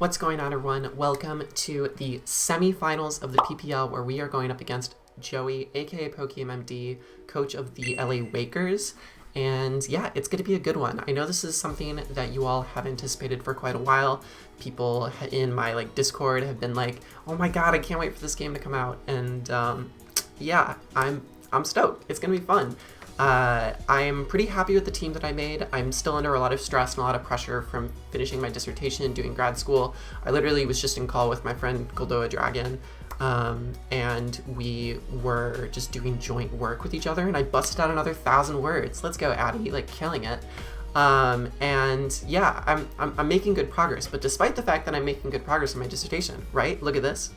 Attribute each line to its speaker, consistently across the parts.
Speaker 1: What's going on, everyone? Welcome to the semifinals of the PPL, where we are going up against Joey, aka PokeaimMD, coach of the LA Wakers. And yeah, it's going to be a good one. I know this is something that you all have anticipated for quite a while. People in my Discord have been like, "Oh my god, I can't wait for this game to come out." And yeah, I'm stoked. It's going to be fun. I'm pretty happy with the team that I made. I'm still under a lot of stress and a lot of pressure from finishing my dissertation and doing grad school. I literally was just in call with my friend Goldoa Dragon, and we were just doing joint work with each other, and I busted out another 1,000 words. Let's go, Addie, killing it. And yeah, I'm making good progress, but despite the fact that I'm making good progress in my dissertation, right? Look at this.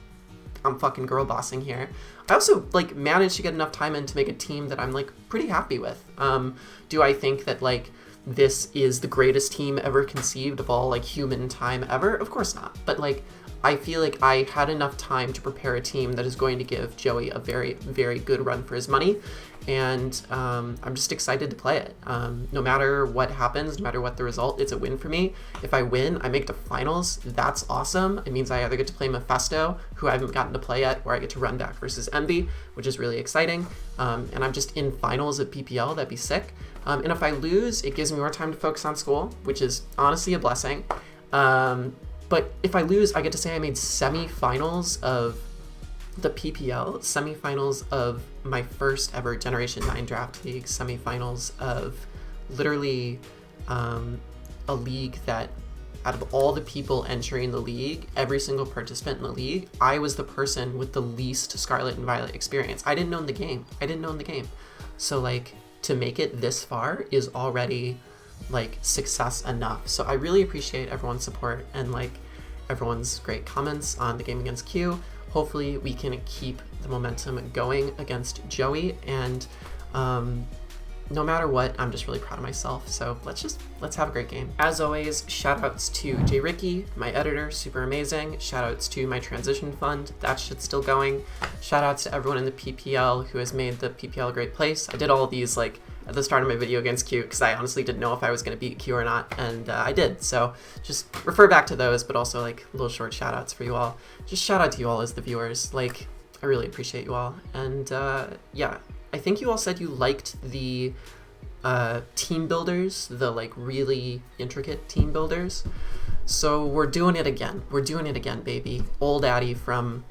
Speaker 1: I'm fucking girl bossing here. I also managed to get enough time in to make a team that I'm pretty happy with. Do I think that this is the greatest team ever conceived of all human time ever? Of course not. But I feel like I had enough time to prepare a team that is going to give Joey a very, very good run for his money. And I'm just excited to play it. No matter what happens, no matter what the result, it's a win for me. If I win, I make the finals. That's awesome. It means I either get to play Mephisto, who I haven't gotten to play yet, or I get to run back versus Envy, which is really exciting. And I'm just in finals at PPL. That'd be sick. And if I lose, it gives me more time to focus on school, which is honestly a blessing. But if I lose, I get to say I made semifinals of the PPL, semifinals of my first ever Generation 9 Draft League, semifinals of literally a league that out of all the people entering the league, every single participant in the league, I was the person with the least Scarlet and Violet experience. I didn't own the game. So to make it this far is already success enough. So I really appreciate everyone's support and everyone's great comments on the game against Q. Hopefully we can keep the momentum going against Joey, and no matter what, I'm just really proud of myself. So let's have a great game. As always, shout outs to J. Ricky, my editor, super amazing. Shout outs to my transition fund, that shit's still going. Shout outs to everyone in the PPL who has made the PPL a great place. I did all of these at the start of my video against Q because I honestly didn't know if I was going to beat Q or not, and I did. So just refer back to those, but also little short shout outs for you all. Just shout out to you all as the viewers. I really appreciate you all. And yeah, I think you all said you liked the team builders, the really intricate team builders. So we're doing it again. We're doing it again, baby. Old Addy from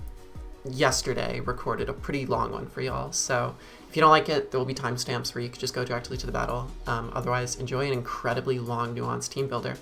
Speaker 1: yesterday recorded a pretty long one for y'all. So if you don't like it, there will be timestamps where you could just go directly to the battle. Otherwise, enjoy an incredibly long, nuanced team builder.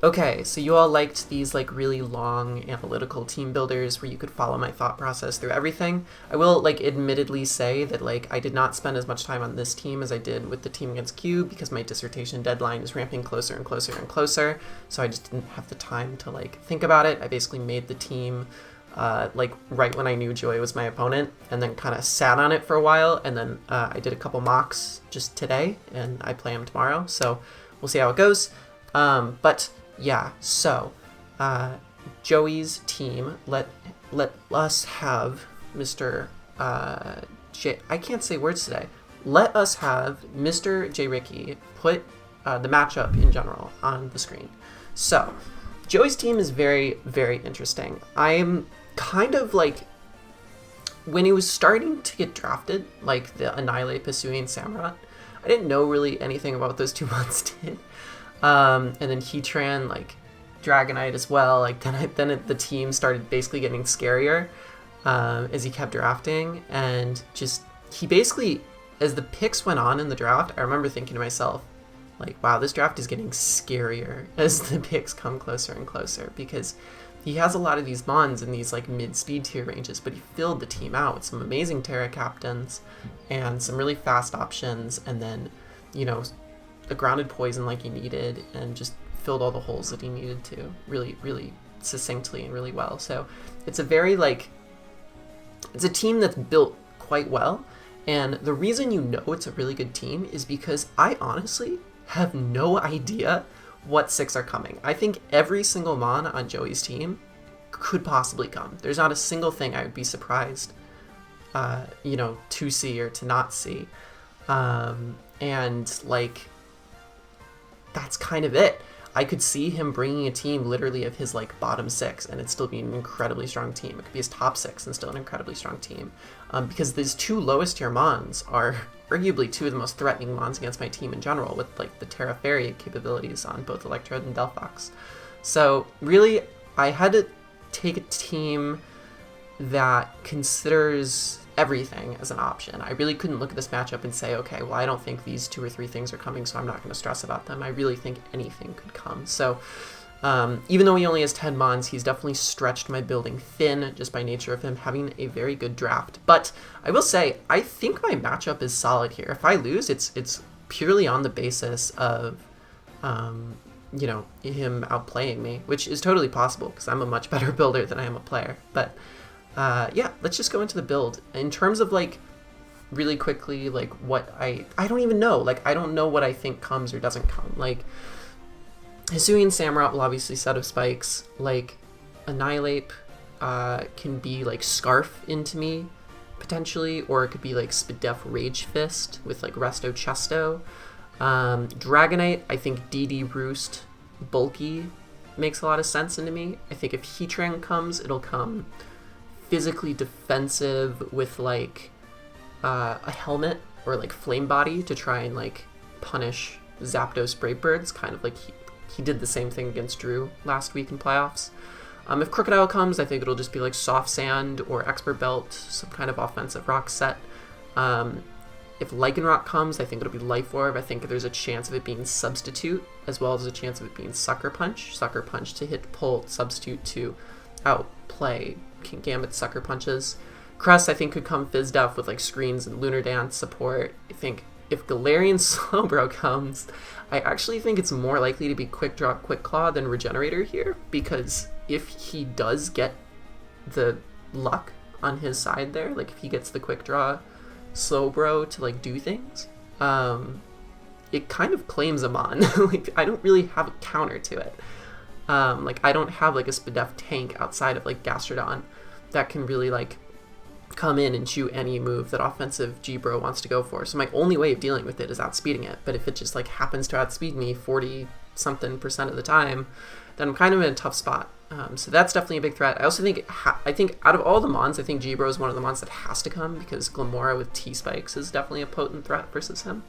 Speaker 1: Okay, so you all liked these really long analytical team builders where you could follow my thought process through everything. I will admittedly say that I did not spend as much time on this team as I did with the team against Q because my dissertation deadline is ramping closer and closer and closer. So I just didn't have the time to think about it. I basically made the team right when I knew Joey was my opponent, and then kind of sat on it for a while, and then I did a couple mocks just today, and I play them tomorrow, so we'll see how it goes. But yeah, so Joey's team, let us have Mr. I can't say words today. Let us have Mr. J. Ricky put the matchup in general on the screen. So Joey's team is very, very interesting. I'm kind of when he was starting to get drafted, the Annihilate, Pursuing Samurott, I didn't know really anything about what those two mods did. And then Heatran, Dragonite as well. The team started basically getting scarier as he kept drafting, and he basically, as the picks went on in the draft, I remember thinking to myself, wow, this draft is getting scarier as the picks come closer and closer, because he has a lot of these mons in these mid-speed tier ranges, but he filled the team out with some amazing TERA captains and some really fast options, and then, a grounded poison he needed, and just filled all the holes that he needed to really, really succinctly and really well. So it's a very it's a team that's built quite well, and the reason it's a really good team is because I honestly have no idea what 6 are coming. I think every single mon on Joey's team could possibly come. There's not a single thing I would be surprised, to see or to not see. And that's kind of it. I could see him bringing a team literally of his like bottom 6 and it still be an incredibly strong team. It could be his top 6 and still an incredibly strong team. Because these 2 lowest tier mons are arguably 2 of the most threatening mons against my team in general, with like the TERA Fairy capabilities on both Electrode and Delphox. So really, I had to take a team that considers everything as an option. I really couldn't look at this matchup and say, okay, well, I don't think these 2 or 3 things are coming, so I'm not going to stress about them. I really think anything could come. So even though he only has 10 mons, he's definitely stretched my building thin just by nature of him having a very good draft. But I will say, I think my matchup is solid here. If I lose, it's purely on the basis of, you know, him outplaying me, which is totally possible because I'm a much better builder than I am a player. But yeah, let's just go into the build. In terms of like really quickly, like what I don't even know. Like I don't know what I think comes or doesn't come. Like Hisuian Samurott will obviously set of spikes. Like Annihilate can be like Scarf into me potentially, or it could be like Spadef Rage Fist with like Resto Chesto. Dragonite, I think DD Roost bulky makes a lot of sense into me. I think if Heatran comes, it'll come physically defensive with like a helmet or like Flame Body to try and like punish Zapdos Brave Birds, kind of like he did the same thing against Drew last week in playoffs. If Crocodile comes, I think it'll just be like Soft Sand or Expert Belt, some kind of offensive rock set. If Lycanroc comes, I think it'll be Life Orb. I think there's a chance of it being Substitute, as well as a chance of it being Sucker Punch. Sucker Punch to hit Pull, Substitute to outplay Gambit Sucker Punches. Crest, I think, could come Fizdef with like Screens and Lunar Dance support. I think if Galarian Slowbro comes, I actually think it's more likely to be Quick Draw, Quick Claw than Regenerator here, because if he does get the luck on his side there, like if he gets the Quick Draw Slowbro to like do things, it kind of claims him on. Like I don't really have a counter to it. Like I don't have like a Spadef tank outside of like Gastrodon that can really like come in and shoot any move that offensive G-Bro wants to go for. So my only way of dealing with it is outspeeding it. But if it just like happens to outspeed me 40-something% of the time, then I'm kind of in a tough spot. So that's definitely a big threat. I also think, I think out of all the mons, I think G-Bro is one of the mons that has to come, because Glamora with T-Spikes is definitely a potent threat versus him.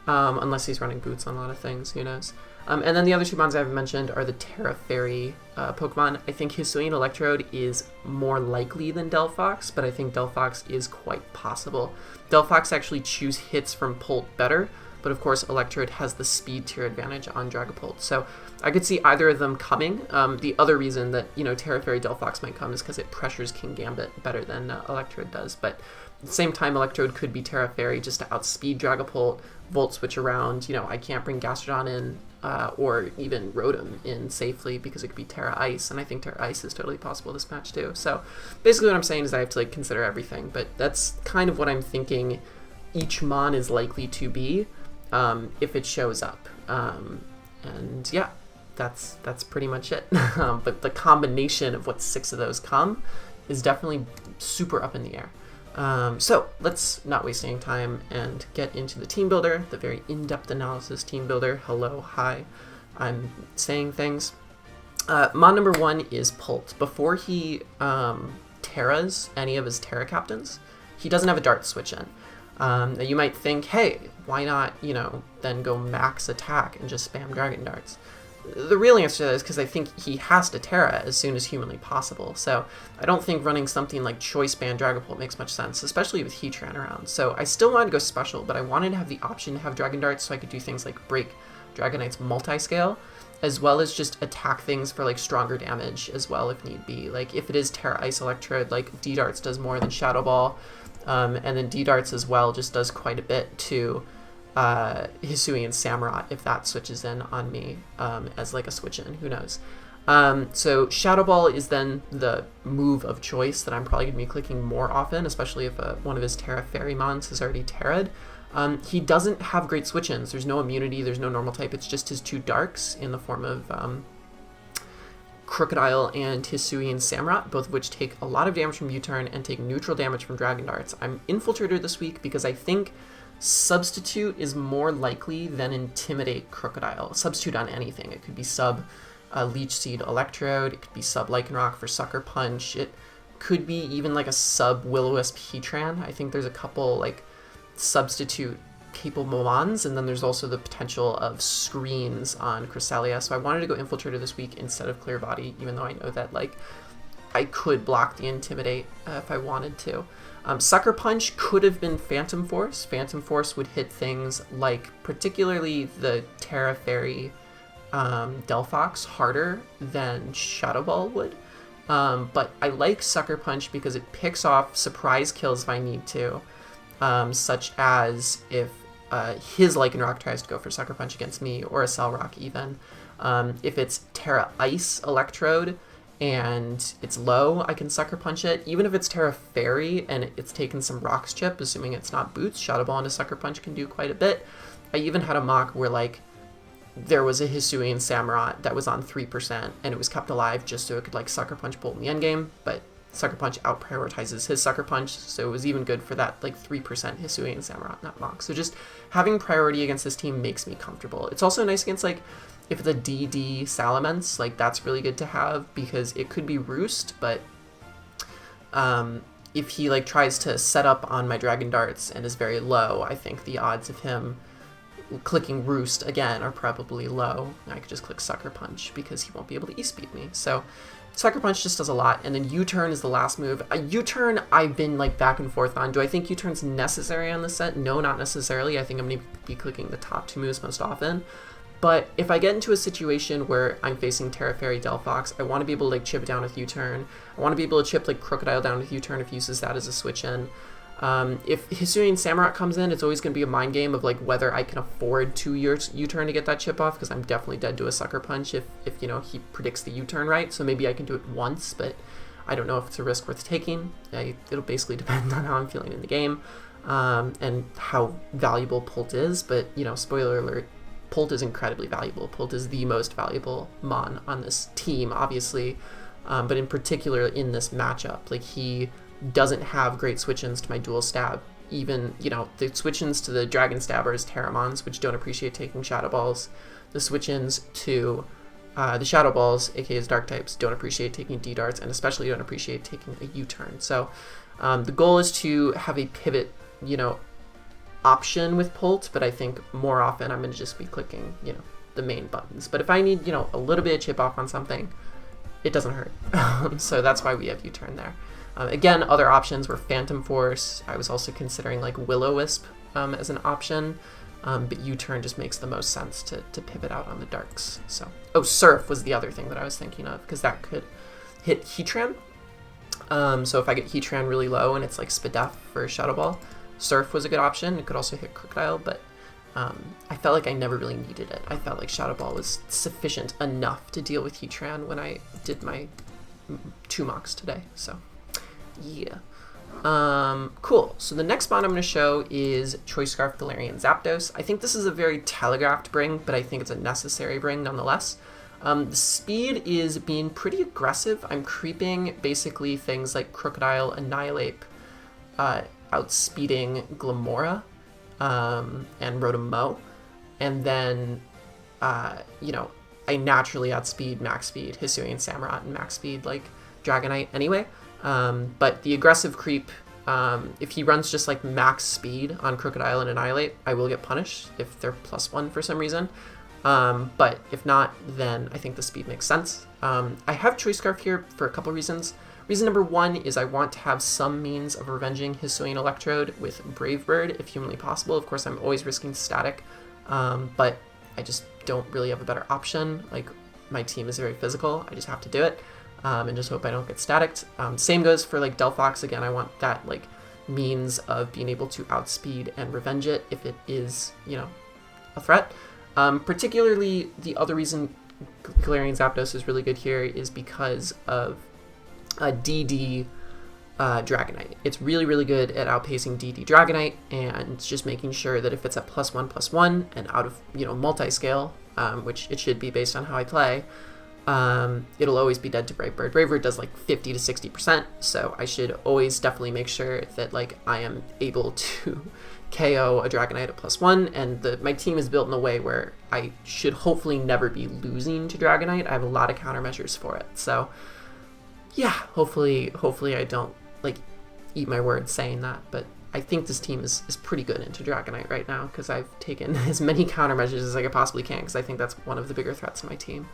Speaker 1: Unless he's running boots on a lot of things, who knows. And then the other 2 mons I haven't mentioned are the TERA Fairy Pokemon. I think Hisuian Electrode is more likely than Delphox, but I think Delphox is quite possible. Delphox actually chews hits from Pult better, but of course Electrode has the speed tier advantage on Dragapult. So I could see either of them coming. The other reason that, you know, TERA Fairy Delphox might come is because it pressures Kingambit better than Electrode does. But at the same time, Electrode could be TERA Fairy just to outspeed Dragapult, Volt Switch around. You know, I can't bring Gastrodon in, or even Rotom in safely because it could be Terra Ice, and I think Terra Ice is totally possible this match too. So basically what I'm saying is I have to like consider everything, but that's kind of what I'm thinking each mon is likely to be if it shows up. And yeah, that's pretty much it. But the combination of what 6 of those come is definitely super up in the air. So let's not waste any time and get into the team builder, the very in-depth analysis team builder. Hello, hi, I'm saying things. Mon number 1 is Pult. Before he Terras any of his Terra captains, he doesn't have a Dart switch in. You might think, hey, why not, you know, then go max attack and just spam Dragon Darts? The real answer to that is because I think he has to Terra as soon as humanly possible. So I don't think running something like Choice Band Dragapult makes much sense, especially with Heatran around. So I still wanted to go special, but I wanted to have the option to have Dragon Darts so I could do things like break Dragonite's multi-scale, as well as just attack things for like stronger damage as well if need be. Like if it is Terra Ice Electrode, like D-Darts does more than Shadow Ball, and then D-Darts as well just does quite a bit to Hisuian Samurott if that switches in on me as like a switch in, who knows. So Shadow Ball is then the move of choice that I'm probably going to be clicking more often, especially if one of his Terra Fairy mons has already Terra'd. He doesn't have great switch-ins. There's no immunity, there's no normal type, it's just his 2 darks in the form of Crocodile and Hisuian Samurott, both of which take a lot of damage from U-Turn and take neutral damage from Dragon Darts. I'm Infiltrator this week because I think Substitute is more likely than Intimidate Crocodile. Substitute on anything. It could be sub Leech Seed Electrode. It could be sub Lycanroc for Sucker Punch. It could be even like a sub Will-O-Wisp Heatran. I think there's a couple like substitute capable ones, and then there's also the potential of screens on Cresselia. So I wanted to go Infiltrator this week instead of Clear Body, even though I know that like I could block the Intimidate if I wanted to. Sucker Punch could have been Phantom Force. Phantom Force would hit things like particularly the Terra Fairy Delphox harder than Shadow Ball would. But I like Sucker Punch because it picks off surprise kills if I need to, such as if his Lycanroc tries to go for Sucker Punch against me, or a Cellrock even. If it's Terra Ice Electrode and it's low, I can Sucker Punch it. Even if it's Terra Fairy and it's taken some Rocks Chip, assuming it's not Boots, Shadow Ball into Sucker Punch can do quite a bit. I even had a mock where like there was a Hisuian Samurott that was on 3% and it was kept alive just so it could like Sucker Punch Bolt in the endgame, but Sucker Punch out prioritizes his Sucker Punch, so it was even good for that like 3% Hisuian Samurott in that mock. So just having priority against this team makes me comfortable. It's also nice against like if it's a DD Salamence, like that's really good to have because it could be Roost, but if he like tries to set up on my Dragon Darts and is very low, I think the odds of him clicking Roost again are probably low. I could just click Sucker Punch because he won't be able to E-Speed me. So Sucker Punch just does a lot, and then U-Turn is the last move. A U-Turn I've been like back and forth on. Do I think U-Turn's necessary on this set? No, not necessarily. I think I'm going to be clicking the top two moves most often. But if I get into a situation where I'm facing Terra Fairy Delphox, I want to be able to like chip it down with U-Turn. I want to be able to chip like Crocodile down with U-Turn if he uses that as a switch in. If Hisuian Samurott comes in, it's always going to be a mind game of like whether I can afford to U-Turn to get that chip off, because I'm definitely dead to a Sucker Punch if you know he predicts the U-Turn right. So maybe I can do it once, but I don't know if it's a risk worth taking. It'll basically depend on how I'm feeling in the game and how valuable Pult is. But you know, spoiler alert, Pult is incredibly valuable. Pult is the most valuable Mon on this team, obviously, but in particular in this matchup, like he doesn't have great switch-ins to my dual stab. Even, you know, the switch-ins to the Dragon Stabbers, Terramons, which don't appreciate taking Shadow Balls. The switch-ins to the Shadow Balls, aka Dark types, don't appreciate taking D-Darts, and especially don't appreciate taking a U-Turn. So the goal is to have a pivot, you know, option with Pult, but I think more often I'm going to just be clicking, you know, the main buttons. But if I need, you know, a little bit of chip off on something, it doesn't hurt. So that's why we have U-Turn there. Again, other options were Phantom Force. I was also considering like Will-O-Wisp as an option, but U-Turn just makes the most sense to pivot out on the darks. So, oh, Surf was the other thing that I was thinking of, because that could hit Heatran. So if I get Heatran really low and it's like Spadef for Shadow Ball, Surf was a good option. It could also hit Crocodile, but I felt like I never really needed it. I felt like Shadow Ball was sufficient enough to deal with Heatran when I did my 2 mocks today, so yeah. Cool. So the next bond I'm going to show is Choice Scarf, Galarian Zapdos. I think this is a very telegraphed bring, but I think it's a necessary bring nonetheless. The speed is being pretty aggressive. I'm creeping basically things like Crocodile, Annihilate, outspeeding Glamora, and Rotom-Mow. And then, you know, I naturally outspeed max speed Hisuian Samurott and max speed like Dragonite anyway. But the aggressive creep, if he runs just like max speed on Crocodile and Annihilate, I will get punished if they're +1 for some reason. But if not, then I think the speed makes sense. I have Choice Scarf here for a couple reasons. Reason number 1 is I want to have some means of revenging Hisuian Electrode with Brave Bird if humanly possible. Of course, I'm always risking static, but I just don't really have a better option. Like, my team is very physical. I just have to do it. And just hope I don't get staticked. Same goes for like Delphox. Again, I want that like means of being able to outspeed and revenge it if it is, you know, a threat. Particularly the other reason Galarian Zapdos is really good here is because of DD Dragonite. It's really, really good at outpacing DD Dragonite and just making sure that if it's at +1/+1 and out of, you know, multi-scale, which it should be based on how I play, it'll always be dead to Brave Bird. Brave Bird does like 50 to 60%, so I should always definitely make sure that like I am able to KO a Dragonite at +1, and my team is built in a way where I should hopefully never be losing to Dragonite. I have a lot of countermeasures for it, so yeah, hopefully I don't like eat my words saying that, but I think this team is pretty good into Dragonite right now because I've taken as many countermeasures as I could possibly can, because I think that's one of the bigger threats in my team.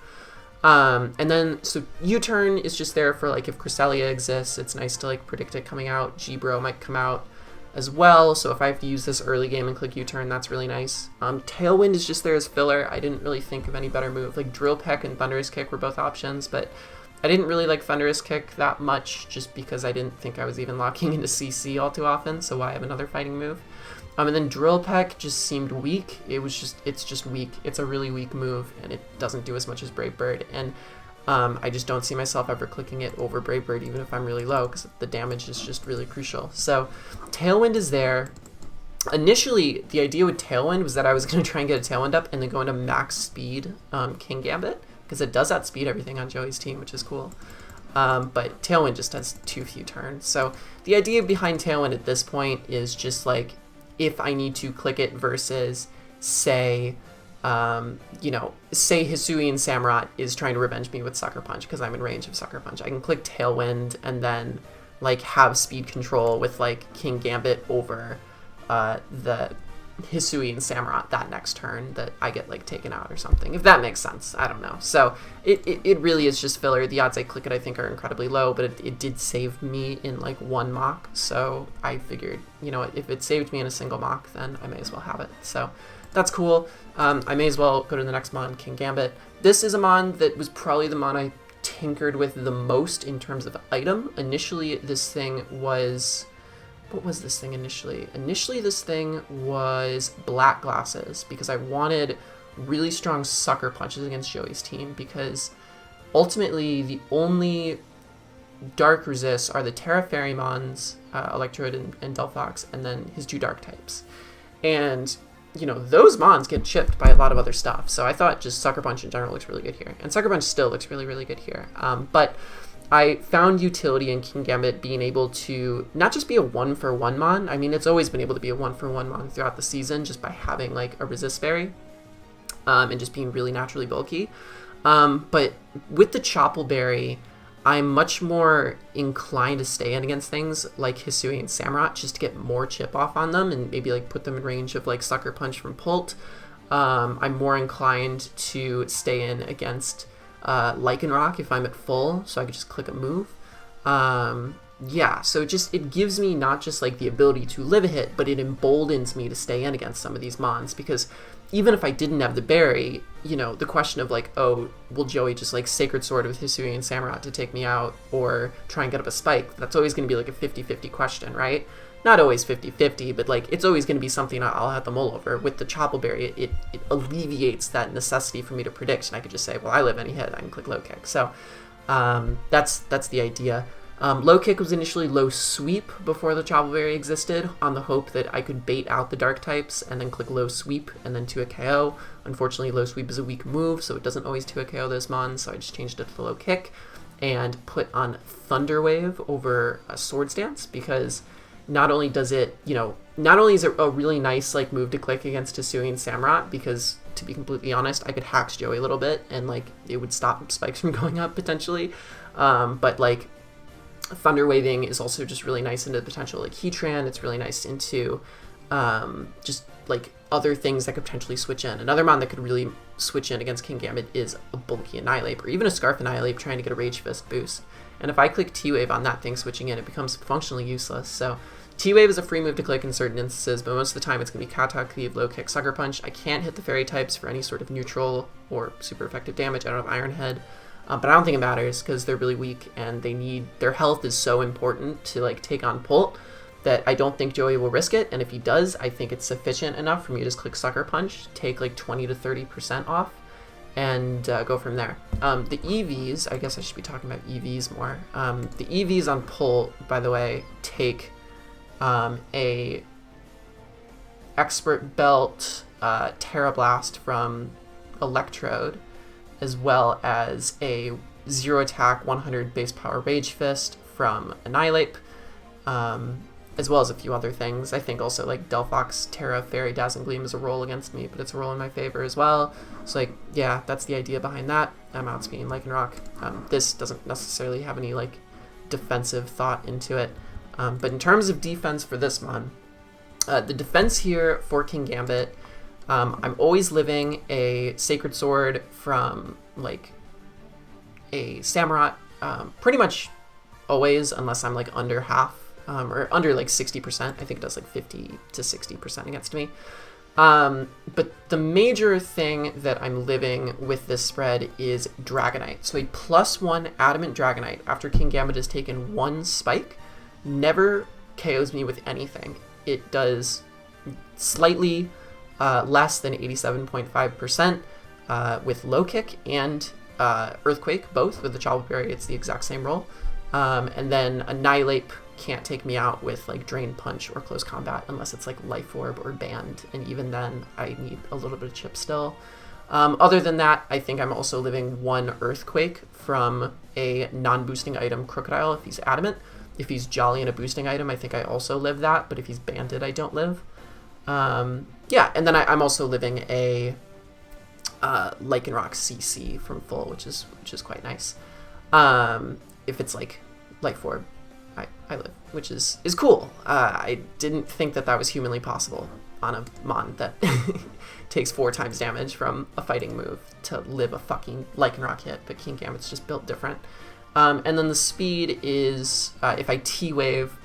Speaker 1: And then, so U-turn is just there for like if Cresselia exists, it's nice to like predict it coming out. G-Bro might come out as well, so if I have to use this early game and click U-turn, that's really nice. Tailwind is just there as filler. I didn't really think of any better move. Like Drill Peck and Thunderous Kick were both options, but I didn't really like Thunderous Kick that much just because I didn't think I was even locking into CC all too often, so why have another fighting move? And then Drill Peck just seemed weak. It's just weak. It's a really weak move, and it doesn't do as much as Brave Bird. And I just don't see myself ever clicking it over Brave Bird, even if I'm really low, because the damage is just really crucial. So Tailwind is there. Initially, the idea with Tailwind was that I was going to try and get a Tailwind up and then go into max speed Kingambit, because it does outspeed everything on Joey's team, which is cool. But Tailwind just has too few turns. So the idea behind Tailwind at this point is just like, if I need to click it versus, say, say Hisuian Samurott is trying to revenge me with Sucker Punch because I'm in range of Sucker Punch. I can click Tailwind and then like have speed control with like King Gambit over the Hisuian Samurott that next turn that I get like taken out or something, if that makes sense. I don't know. So it really is just filler. The odds I click it I think are incredibly low, but it did save me in like one mock, so I figured, you know what, if it saved me in a single mock, then I may as well have it. So that's cool. I may as well go to the next mon, King Gambit. This is a mon that was probably the mon I tinkered with the most in terms of item. Initially this thing was... What was this thing initially? Initially, this thing was Black Glasses, because I wanted really strong Sucker Punches against Joey's team, because ultimately the only Dark resists are the TERA Fairy-mons, Electrode and Delphox, and then his 2 Dark types. And, you know, those mons get chipped by a lot of other stuff, so I thought just Sucker Punch in general looks really good here. And Sucker Punch still looks really, really good here. But I found utility in King Gambit being able to not just be a 1-for-1 mon. I mean, it's always been able to be a 1-for-1 mon throughout the season just by having like a resist fairy and just being really naturally bulky. But with the Choppleberry, I'm much more inclined to stay in against things like Hisuian Samurott just to get more chip off on them and maybe like put them in range of like Sucker Punch from Pult. I'm more inclined to stay in against Lycanroc if I'm at full, so I could just click a move. Yeah, so it gives me not just like the ability to live a hit, but it emboldens me to stay in against some of these mons, because even if I didn't have the berry, you know, the question of like, oh, will Joey just like Sacred Sword with Hisuian Samurott to take me out or try and get up a spike? That's always going to be like a 50-50 question, right? Not always 50-50, but like it's always going to be something I'll have to mull over. With the Choppleberry, it alleviates that necessity for me to predict, and I could just say, well, I live any hit, I can click Low Kick. So that's the idea. Low Kick was initially Low Sweep before the Choppleberry existed, on the hope that I could bait out the Dark types and then click Low Sweep and then 2 a KO. Unfortunately, Low Sweep is a weak move, so it doesn't always 2 a KO those mons, so I just changed it to Low Kick and put on Thunder Wave over a Swords Dance, because not only does it, you know, not only is it a really nice like move to click against Hisuian Samurott, because to be completely honest, I could hacks Joey a little bit and like it would stop spikes from going up potentially, but like Thunder Waving is also just really nice into the potential like Heatran. It's really nice into just like other things that could potentially switch in. Another mon that could really switch in against King Gambit is a bulky Annihilate, or even a Scarf Annihilate trying to get a Rage Fist boost. And if I click T-Wave on that thing switching in, it becomes functionally useless. So T-Wave is a free move to click in certain instances, but most of the time it's going to be Katak, Cleave, Low Kick, Sucker Punch. I can't hit the Fairy types for any sort of neutral or super effective damage. I don't have Iron Head, but I don't think it matters because they're really weak and their health is so important to like take on Pult that I don't think Joey will risk it. And if he does, I think it's sufficient enough for me to just click Sucker Punch, take like 20 to 30% off, and go from there. The EVs, I guess I should be talking about EVs more. The EVs on Pult, by the way, take a Expert Belt Terra Blast from Electrode, as well as a 0 attack 100 base power Rage Fist from Annihilate, as well as a few other things. I think also like Delphox, TERA, Fairy, Dazzling Gleam is a roll against me, but it's a roll in my favor as well. So like, yeah, that's the idea behind that. I'm outspeeding Lycanroc. This doesn't necessarily have any like defensive thought into it. But in terms of defense for this mon, the defense here for Kingambit, I'm always living a Sacred Sword from like a Samurott, pretty much always, unless I'm like under half, or under like 60%. I think it does like 50 to 60% against me. But the major thing that I'm living with this spread is Dragonite. So a +1 Adamant Dragonite after Kingambit has taken 1 spike never KOs me with anything. It does slightly less than 87.5% with Low Kick and Earthquake, both with the Chapel Berry. It's the exact same roll. And then Annihilate can't take me out with like Drain Punch or Close Combat unless it's like Life Orb or Banned, and even then I need a little bit of chip still. Other than that, I think I'm also living 1 Earthquake from a non-boosting item Crocodile if he's Adamant. If he's Jolly and a boosting item, I think I also live that, but if he's Banded, I don't live. Yeah, and then I'm also living a Lycanroc CC from full, which is quite nice. If it's like Life Orb, I live, which is cool. I didn't think that was humanly possible on a mon that takes 4 times damage from a fighting move to live a fucking Lycanroc hit, but Kingambit's just built different. And then the speed is, if I T-Wave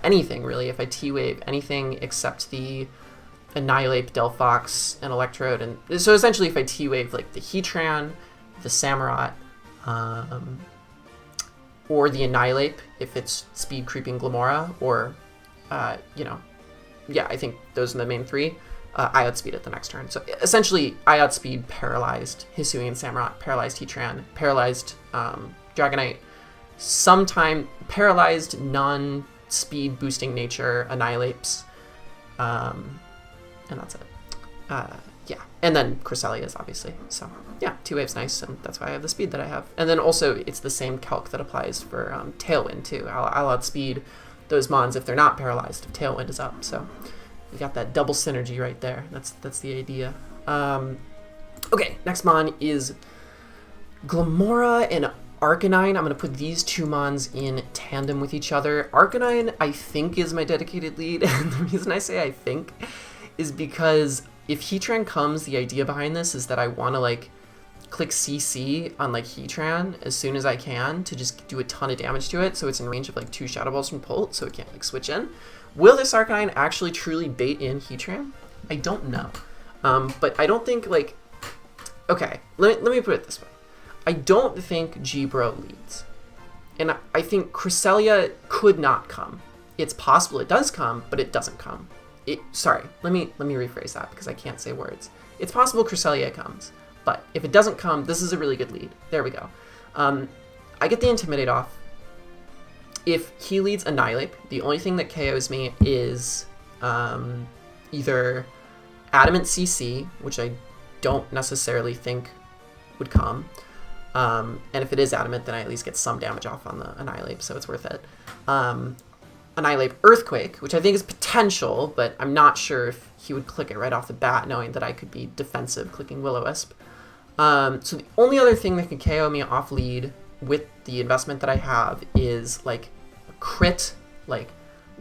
Speaker 1: anything really, if I T-Wave anything except the Annihilate, Delphox, and Electrode, and so essentially if I T-Wave like the Heatran, the Samurott, or the Annihilate if it's speed creeping Glamora, or, you know, yeah, I think those are the main 3. I outspeed it the next turn. So essentially, I outspeed paralyzed Hisuian Samurott, paralyzed Heatran, paralyzed Dragonite, sometime paralyzed non-speed boosting nature Annihilates, and that's it. Yeah, and then Cresselia's obviously. So yeah, 2 waves nice, and that's why I have the speed that I have. And then also it's the same calc that applies for Tailwind too. I'll outspeed those mons if they're not paralyzed if Tailwind is up. So we got that double synergy right there. That's the idea. Okay, next mon is Glamora and Arcanine. I'm going to put these 2 mons in tandem with each other. Arcanine, I think, is my dedicated lead, and the reason I say I think is because if Heatran comes, the idea behind this is that I want to like click CC on like Heatran as soon as I can to just do a ton of damage to it, so it's in range of like 2 Shadow Balls from Pult, so it can't like switch in. Will this Arcanine actually truly bait in Heatran? I don't know. But I don't think like... Okay, let me put it this way. I don't think G-Bro leads. And I think Cresselia could not come. It's possible it does come, but it doesn't come. Sorry, let me rephrase that because I can't say words. It's possible Cresselia comes, but if it doesn't come, this is a really good lead. There we go. I get the Intimidate off. If he leads Annihilate, the only thing that KOs me is either Adamant CC, which I don't necessarily think would come, and if it is Adamant, then I at least get some damage off on the Annihilate, so it's worth it. Annihilate Earthquake, which I think is potential, but I'm not sure if he would click it right off the bat, knowing that I could be defensive clicking Will-O-Wisp. So the only other thing that can KO me off lead with the investment that I have is like a crit, like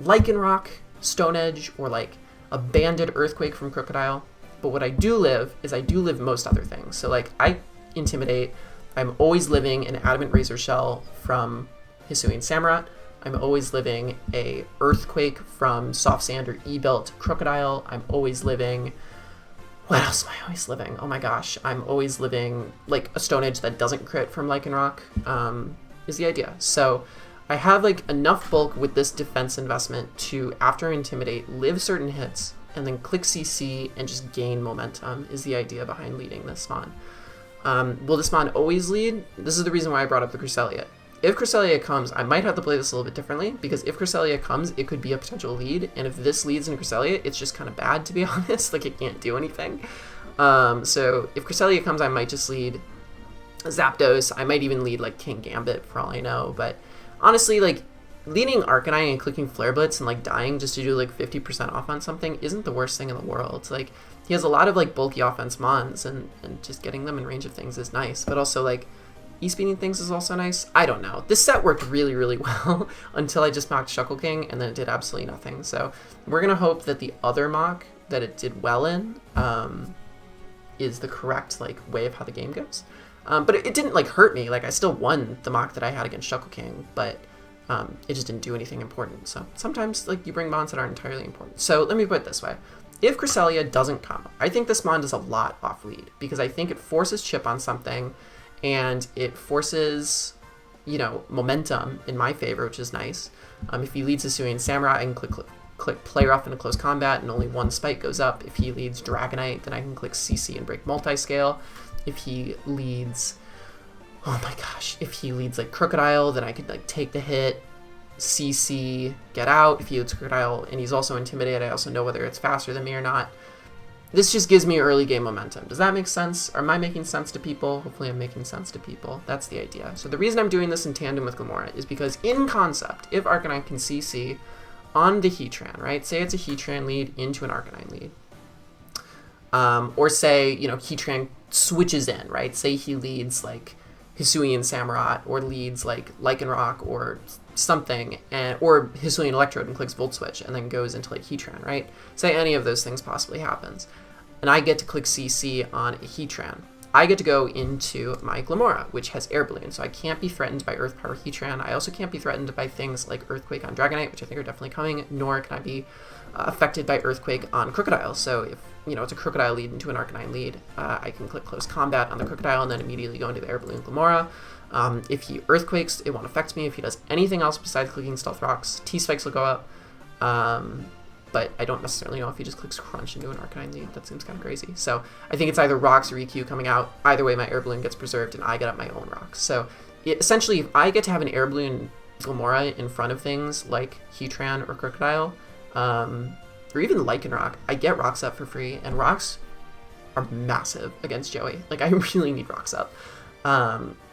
Speaker 1: Lycanroc, Stone Edge, or like a Banded Earthquake from Crocodile. But what I do live is I do live most other things. So like I Intimidate, I'm always living an Adamant Razor Shell from Hisuian Samurott. I'm always living a Earthquake from Soft Sand or E-Belt Crocodile. I'm always living... What else am I always living? Oh my gosh. I'm always living like a Stone Edge that doesn't crit from Lycanroc, is the idea. So I have like enough bulk with this defense investment to, after Intimidate, live certain hits, and then click CC and just gain momentum is the idea behind leading this mon. Will this mon always lead? This is the reason why I brought up the Cresselia. If Cresselia comes, I might have to play this a little bit differently, because if Cresselia comes, it could be a potential lead, and if this leads in Cresselia, it's just kind of bad, to be honest. Like, it can't do anything. So if Cresselia comes, I might just lead Zapdos. I might even lead like King Gambit for all I know, but honestly, like leading Arcanine and clicking Flare Blitz and like dying just to do like 50% off on something isn't the worst thing in the world. Like he has a lot of like bulky offense mons, and just getting them in range of things is nice, but also like E-speeding things is also nice. I don't know. This set worked really, really well until I just mocked Shuckle King, and then it did absolutely nothing. So we're going to hope that the other mock that it did well in is the correct like way of how the game goes. But it didn't like hurt me. Like I still won the mock that I had against Shuckle King, but it just didn't do anything important. So sometimes like you bring mons that aren't entirely important. So let me put it this way. If Cresselia doesn't come, I think this mon does a lot off lead, because I think it forces chip on something, and it forces, you know, momentum in my favor, which is nice. If he leads Hisuian Samurai, I can click Play Rough into close combat, and only one spike goes up. If he leads Dragonite, then I can click CC and break multiscale. If he leads, oh my gosh, if he leads like Crocodile, then I could like take the hit, CC, get out. If he leads Crocodile and he's also intimidated, I also know whether it's faster than me or not. This just gives me early game momentum. Does that make sense? Or am I making sense to people? Hopefully I'm making sense to people. That's the idea. So the reason I'm doing this in tandem with Glimmora is because in concept, if Arcanine can CC on the Heatran, right? Say it's a Heatran lead into an Arcanine lead. Or say, you know, Heatran switches in, right? Say he leads like Hisuian Samurott, or leads like Lycanroc or something, or Hisuian Electrode and clicks Volt Switch and then goes into like Heatran, right? Say any of those things possibly happens, and I get to click CC on a Heatran. I get to go into my Glimmora, which has Air Balloon, so I can't be threatened by Earth Power Heatran. I also can't be threatened by things like Earthquake on Dragonite, which I think are definitely coming, nor can I be affected by Earthquake on Crocodile. So if, you know, it's a Crocodile lead into an Arcanine lead, I can click Close Combat on the Crocodile and then immediately go into the Air Balloon Glimmora. If he Earthquakes, it won't affect me. If he does anything else besides clicking Stealth Rocks, T-Spikes will go up. But I don't necessarily know if he just clicks Crunch into an Arcanine lead. That seems kind of crazy. So I think it's either Rocks or EQ coming out. Either way, my Air Balloon gets preserved and I get up my own Rocks. So essentially, if I get to have an Air Balloon Glimmora in front of things like Heatran or Crocodile, or even Lycanroc, I get Rocks up for free, and Rocks are massive against Joey. Like, I really need Rocks up.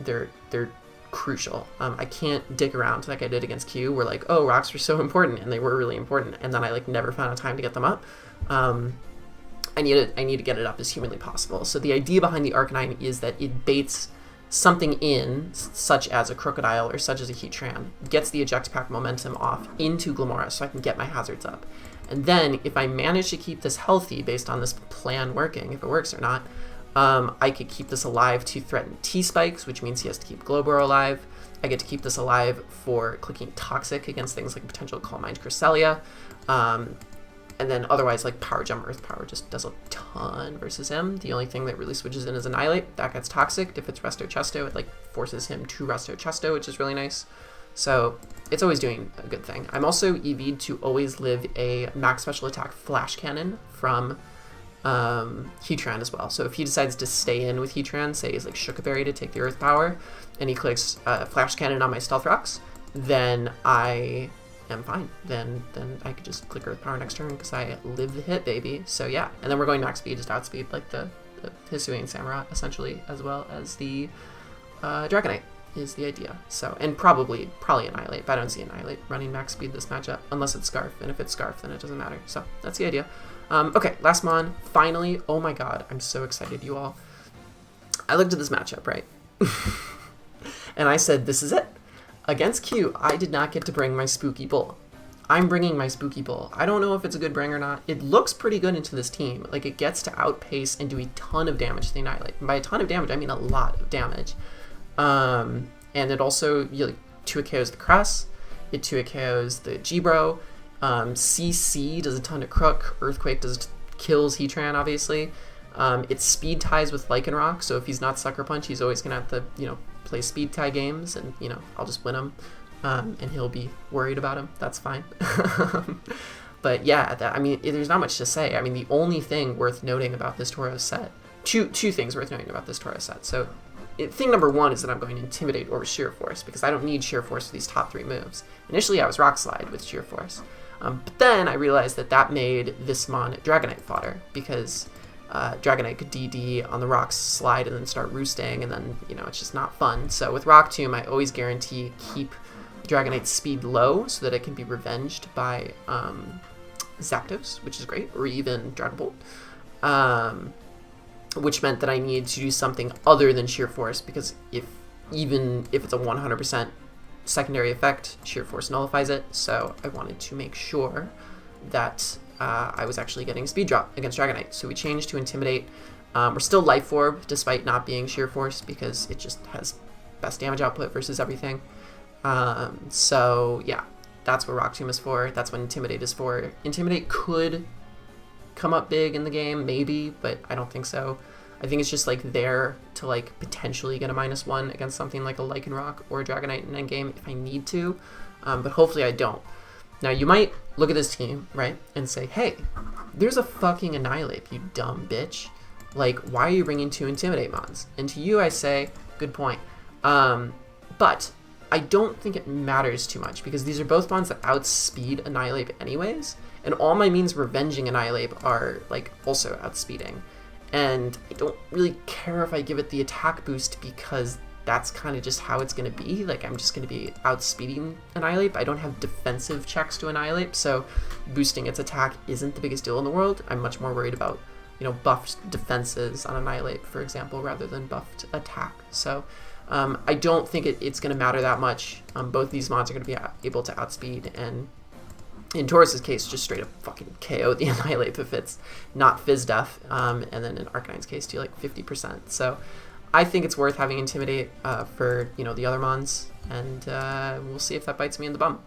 Speaker 1: They're crucial. I can't dick around like I did against Q, where like, oh, Rocks were so important, and they were really important, and then I like never found a time to get them up. I need to get it up as humanly possible. So the idea behind the Arcanine is that it baits something in, such as a Crocodile or such as a Heatran, gets the eject pack momentum off into Glimmora so I can get my hazards up. And then if I manage to keep this healthy based on this plan working, if it works or not, I could keep this alive to threaten T-Spikes, which means he has to keep Glowborough alive. I get to keep this alive for clicking Toxic against things like potential Calm Mind Cresselia. And then otherwise, like Power Jump, Earth Power just does a ton versus him. The only thing that really switches in is Annihilate. That gets Toxic. If it's Resto Chesto, it like forces him to Resto Chesto, which is really nice. So it's always doing a good thing. I'm also EV'd to always live a max special attack Flash Cannon from Heatran as well. So if he decides to stay in with Heatran, say he's like Shookaberry to take the Earth Power, and he clicks Flash Cannon on my Stealth Rocks, then I am fine. Then I could just click Earth Power next turn because I live the hit, baby. So yeah, and then we're going max speed, just outspeed like the Hisuian Samurott essentially, as well as the Dragonite is the idea. So, and probably Annihilate, but I don't see Annihilate running max speed this matchup unless it's Scarf, and if it's Scarf then it doesn't matter. So that's the idea. Okay, last mon, finally. Oh my god, I'm so excited, you all. I looked at this matchup, right? And I said, this is it. Against Q, I did not get to bring my Spooky Bull. I'm bringing my Spooky Bull. I don't know if it's a good bring or not. It looks pretty good into this team. Like, it gets to outpace and do a ton of damage to the Annihilate. And by a ton of damage, I mean a lot of damage. And it also, 2 KOs the Cress. It 2 KOs the G-Bro. CC does a ton to Crook. Earthquake kills Heatran, obviously. It speed ties with Lycanroc, so if he's not Sucker Punch, he's always going to have to, play speed tie games, and, I'll just win him. And he'll be worried about him. That's fine. But yeah, there's not much to say. I mean, the only thing worth noting about this TAUROS set, two things worth noting about this TAUROS set. So thing number one is that I'm going to Intimidate over Sheer Force, because I don't need Sheer Force for these top 3 moves. Initially, I was Rock Slide with Sheer Force. But then I realized that made this mon Dragonite fodder, because Dragonite could DD on the Rock's slide and then start roosting, and then, you know, it's just not fun. So with Rock Tomb, I always guarantee keep Dragonite's speed low so that it can be revenged by Zapdos, which is great, or even Dragon Bolt. Which meant that I needed to do something other than Sheer Force, because even if it's a 100% secondary effect, Sheer Force nullifies it. So I wanted to make sure that I was actually getting speed drop against Dragonite. So we changed to Intimidate. We're still Life Orb despite not being Sheer Force, because it just has best damage output versus everything. So yeah, that's what Rock Tomb is for. That's what Intimidate is for. Intimidate could come up big in the game, maybe, but I don't think so. I think it's just like there to like potentially get a -1 against something like a Lycanroc or a Dragonite in endgame if I need to, but hopefully I don't. Now you might look at this team, right, and say, hey, there's a fucking Annihilate, you dumb bitch. Like, why are you bringing 2 Intimidate mons? And to you I say, good point. But I don't think it matters too much, because these are both mons that outspeed Annihilate anyways, and all my means of revenging Annihilate are like also outspeeding. And I don't really care if I give it the attack boost, because that's kind of just how it's going to be. Like, I'm just going to be outspeeding Annihilate. I don't have defensive checks to Annihilate, so boosting its attack isn't the biggest deal in the world. I'm much more worried about, you know, buffed defenses on Annihilate, for example, rather than buffed attack. So I don't think it's going to matter that much. Both these mods are going to be able to outspeed, and in Tauros's case, just straight up fucking KO the Annihilate if it's not Fizz Def, and then in Arcanine's case, do like 50%. So I think it's worth having Intimidate for, you know, the other mons, and we'll see if that bites me in the bum.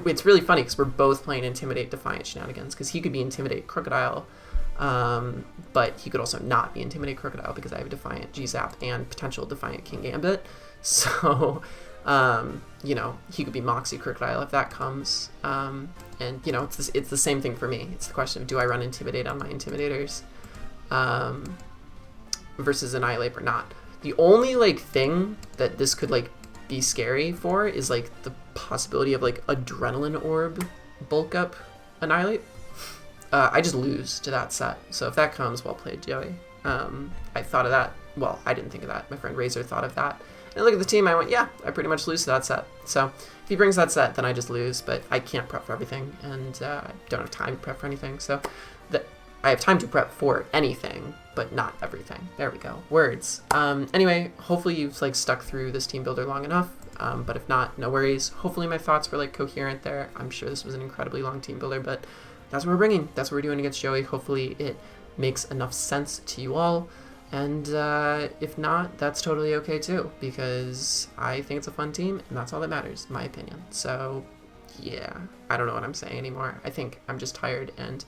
Speaker 1: It's really funny because we're both playing Intimidate Defiant shenanigans, because he could be Intimidate Crocodile, but he could also not be Intimidate Crocodile because I have a Defiant G-Zap and potential Defiant King Gambit. So you know, he could be Moxie Crocodile if that comes. And, you know, it's the same thing for me. It's the question of, do I run Intimidate on my Intimidators versus Annihilate or not? The only, like, thing that this could, like, be scary for is, like, the possibility of, like, Adrenaline Orb bulk up Annihilate. I just lose to that set. So if that comes, well played, Joey. I thought of that. Well, I didn't think of that. My friend Razor thought of that. And I look at the team, I went, yeah, I pretty much lose to that set. So if he brings that set, then I just lose, but I can't prep for everything, and I don't have time to prep for anything. So I have time to prep for anything, but not everything. There we go. Words. Anyway, hopefully you've like stuck through this team builder long enough, but if not, no worries. Hopefully my thoughts were like coherent there. I'm sure this was an incredibly long team builder, but that's what we're bringing. That's what we're doing against Joey. Hopefully it makes enough sense to you all. And if not, that's totally okay too, because I think it's a fun team, and that's all that matters, in my opinion. So, yeah, I don't know what I'm saying anymore. I think I'm just tired, and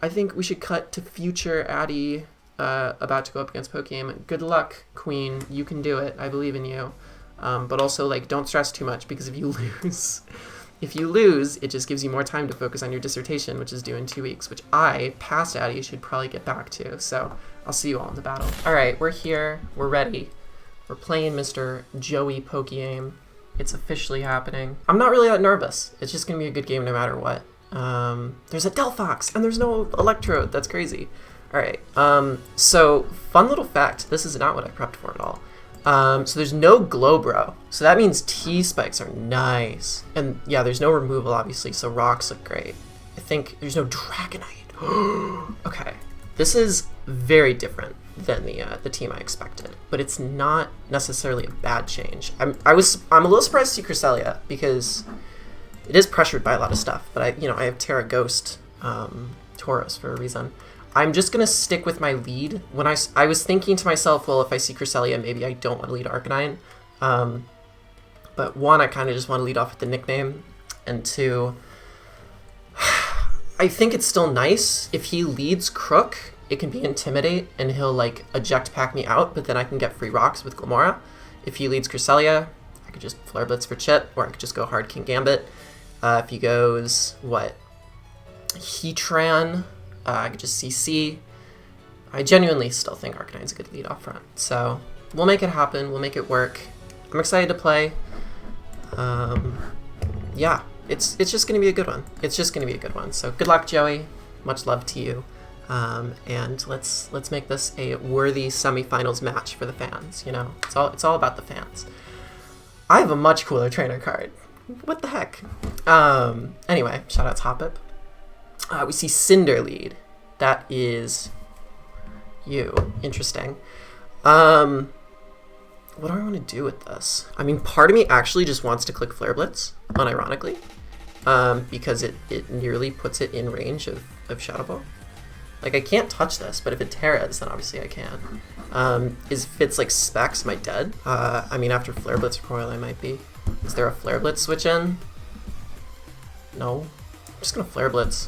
Speaker 1: I think we should cut to future Addy about to go up against Pokeaim. Good luck, Queen. You can do it. I believe in you. But also, like, don't stress too much, because if you lose, it just gives you more time to focus on your dissertation, which is due in 2 weeks, which I, past Addy, should probably get back to. So I'll see you all in the battle. All right, we're here. We're ready. We're playing Mr. Joey Pokeaim. It's officially happening. I'm not really that nervous. It's just going to be a good game no matter what. There's a Delphox, and there's no Electrode. That's crazy. All right. So fun little fact. This is not what I prepped for at all. So there's no Glowbro. So that means T-Spikes are nice. And yeah, there's no removal, obviously, so rocks look great. I think there's no Dragonite. Okay. This is very different than the team I expected, but it's not necessarily a bad change. I'm a little surprised to see Cresselia, because it is pressured by a lot of stuff, but I have TERA Ghost Tauros for a reason. I'm just going to stick with my lead. When I was thinking to myself, well, if I see Cresselia, maybe I don't want to lead Arcanine. But one, I kind of just want to lead off with the nickname. And two, I think it's still nice. If he leads Crook, it can be Intimidate, and he'll, like, eject pack me out, but then I can get free rocks with Glimmora. If he leads Cresselia, I could just Flare Blitz for chip, or I could just go hard King Gambit. If he goes, Heatran, I could just CC. I genuinely still think Arcanine's a good lead off front. So we'll make it happen. We'll make it work. I'm excited to play. Yeah, it's just going to be a good one. It's just going to be a good one. So good luck, Joey. Much love to you. And let's make this a worthy semifinals match for the fans. You know, it's all about the fans. I have a much cooler trainer card. What the heck? Anyway, shout out Hoppip. We see Cinder Lead. That is you. Interesting. What do I want to do with this? I mean, part of me actually just wants to click Flare Blitz, unironically, because it nearly puts it in range of Shadow Ball. Like, I can't touch this, but if it TERAs, then obviously I can. If it's like specs, am I dead? I mean, after Flare Blitz recoil, I might be. Is there a Flare Blitz switch in? No. I'm just gonna Flare Blitz.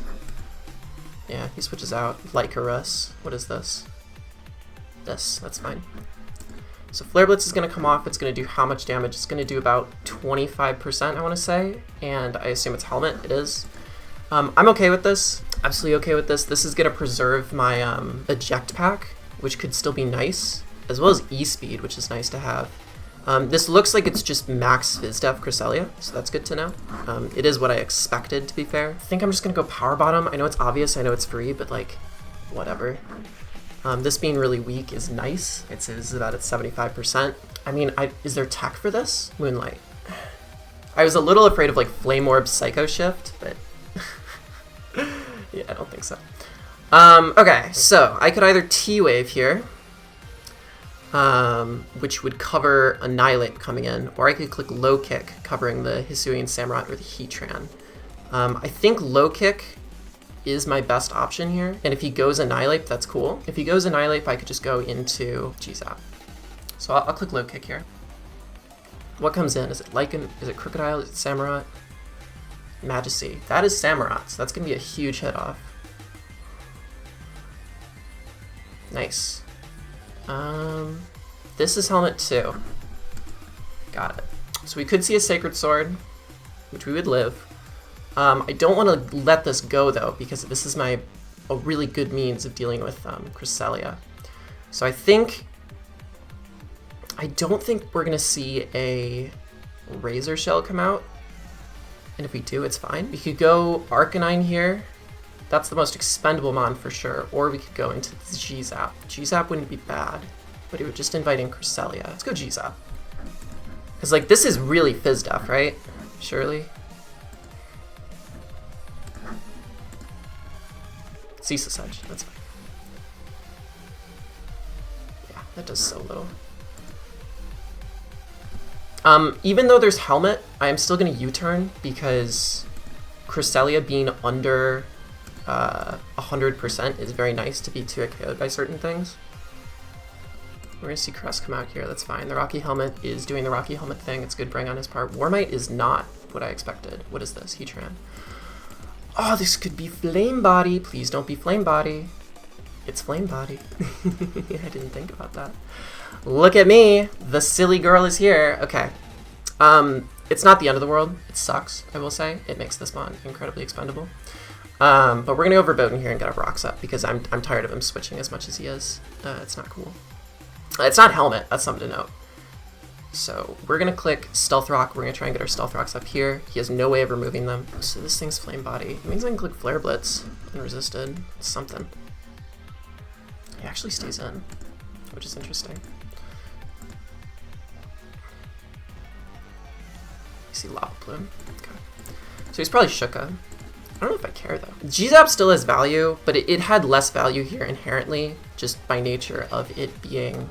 Speaker 1: Yeah, he switches out. Lycanus. What is this? This. That's fine. So Flare Blitz is gonna come off. It's gonna do how much damage? It's gonna do about 25%, I wanna say. And I assume it's Helmet. It is. I'm okay with this. Absolutely okay with this. This is gonna preserve my eject pack, which could still be nice, as well as E-Speed, which is nice to have. This looks like it's just max Fizdef Cresselia, so that's good to know. It is what I expected, to be fair. I think I'm just gonna go Power Bottom. I know it's obvious, I know it's free, but like, whatever. This being really weak is nice. It's about at 75%. I mean, is there tech for this? Moonlight. I was a little afraid of like Flame Orb Psycho Shift, but yeah, I don't think so. Okay, so I could either T-Wave here, which would cover Annihilate coming in, or I could click Low Kick, covering the Hisuian Samurott or the Heatran. I think Low Kick is my best option here, and if he goes Annihilate, that's cool. If he goes Annihilate, I could just go into G-Zap. So I'll click Low Kick here. What comes in? Is it Lycan? Is it Crocodile? Is it Samurott? Majesty. That is Samurott, so that's going to be a huge hit off. Nice. This is Helmet 2. Got it. So we could see a Sacred Sword, which we would live. I don't want to let this go, though, because this is a really good means of dealing with Cresselia. So I don't think we're going to see a Razor Shell come out. And if we do, it's fine. We could go Arcanine here. That's the most expendable mon for sure. Or we could go into G-Zap. G-Zap wouldn't be bad, but it would just invite in Cresselia. Let's go G-Zap. Because, like, this is really Fizdef, right? Surely. Cease Sedge. That's fine. Yeah, that does so little. Even though there's Helmet, I am still going to U-turn because Cresselia being under 100% is very nice to be 2-KO'd by certain things. We're going to see Crest come out here, that's fine. The Rocky Helmet is doing the Rocky Helmet thing, it's good bring on his part. Warmite is not what I expected. What is this? Heatran. Oh, this could be Flame Body. Please don't be Flame Body. It's Flame Body. I didn't think about that. Look at me, the silly girl is here. Okay, it's not the end of the world. It sucks, I will say. It makes this mon incredibly expendable. But we're gonna go Verboten here and get our rocks up because I'm tired of him switching as much as he is. It's not cool. It's not Helmet. That's something to note. So we're gonna click Stealth Rock. We're gonna try and get our Stealth Rocks up here. He has no way of removing them. So this thing's Flame Body. It means I can click Flare Blitz unresisted. It's something. He actually stays in, which is interesting. See Lava Plume. Okay. So he's probably Shuka. I don't know if I care though. G-Zap still has value, but it had less value here inherently, just by nature of it being